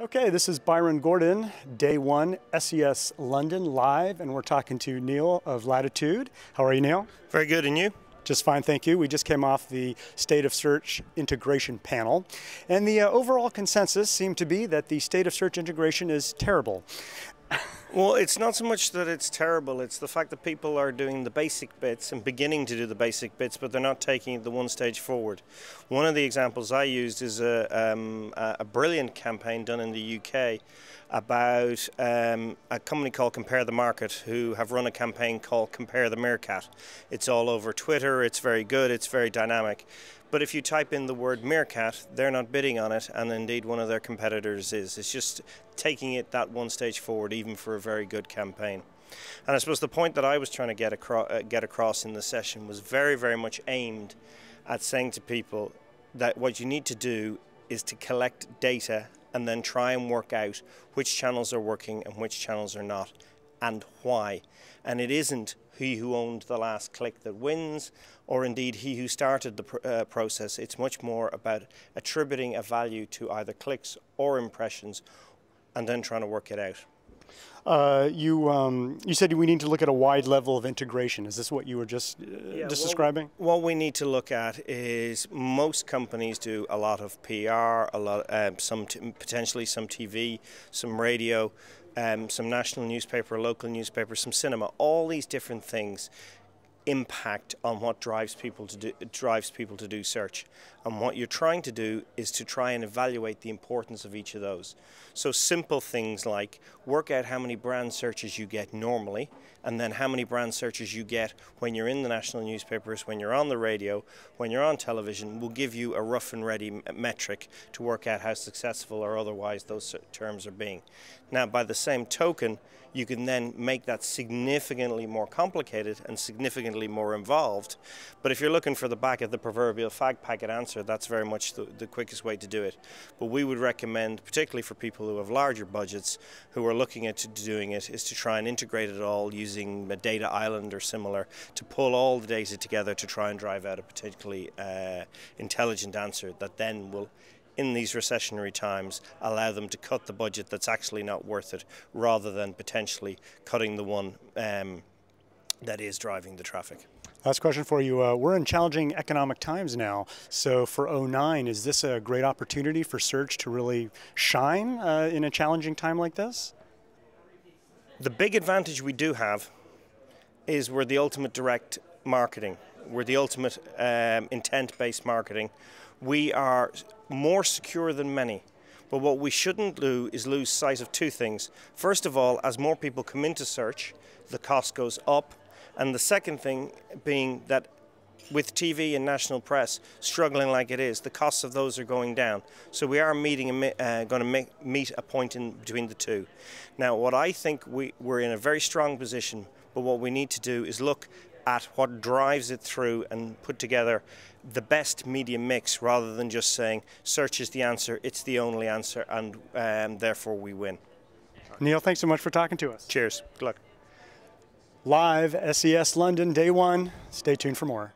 Okay, this is Byron Gordon, day one, SES London live, and we're talking to Neil of Latitude. How are you, Neil? Very good, and you? Just fine, thank you. We just came off the State of Search Integration panel, and the overall consensus seemed to be that the State of Search integration is terrible. Well, it's not so much that it's terrible, it's the fact that people are doing the basic bits and beginning to do the basic bits, but they're not taking it the one stage forward. One of the examples I used is a brilliant campaign done in the UK about a company called Compare the Market, who have run a campaign called Compare the Meerkat. It's all over Twitter, it's very good, it's very dynamic. But if you type in the word meerkat, they're not bidding on it, and indeed one of their competitors is. It's just taking it that one stage forward, even for a very good campaign. And I suppose the point that I was trying to get across in the session was very, very much aimed at saying to people that what you need to do is to collect data and then try and work out which channels are working and which channels are not, and why. And it isn't he who owned the last click that wins, or indeed he who started the process. It's much more about attributing a value to either clicks or impressions and then trying to work it out. You said we need to look at a wide level of integration. Is this what you were just describing? What we need to look at is most companies do a lot of PR, potentially some TV, some radio, some national newspaper, local newspaper, some cinema. All these different things impact on what drives people to do search, and what you're trying to do is to try and evaluate the importance of each of those. So simple things like work out how many brand searches you get normally, and then how many brand searches you get when you're in the national newspapers, when you're on the radio, when you're on television, will give you a rough and ready metric to work out how successful or otherwise those terms are being. Now, by the same token, you can then make that significantly more complicated and significantly more involved. But if you're looking for the back of the proverbial fag packet answer, that's very much the quickest way to do it. But we would recommend, particularly for people who have larger budgets, who are looking at doing it, is to try and integrate it all using a data island or similar, to pull all the data together to try and drive out a particularly intelligent answer that then will, in these recessionary times, allow them to cut the budget that's actually not worth it, rather than potentially cutting the one that is driving the traffic. Last question for you. We're in challenging economic times now, so for '09, is this a great opportunity for search to really shine in a challenging time like this? The big advantage we do have is we're the ultimate direct marketing. We're the ultimate intent-based marketing. We are more secure than many, but what we shouldn't do is lose sight of two things. First of all, as more people come into search, the cost goes up, and the second thing being that with TV and national press struggling like it is, the costs of those are going down. So we are going to meet a point in between the two. Now, what I think we're in a very strong position, but what we need to do is look at what drives it through and put together the best media mix, rather than just saying search is the answer, it's the only answer, and therefore we win. Neil, thanks so much for talking to us. Cheers. Good luck. Live, SES London, day one. Stay tuned for more.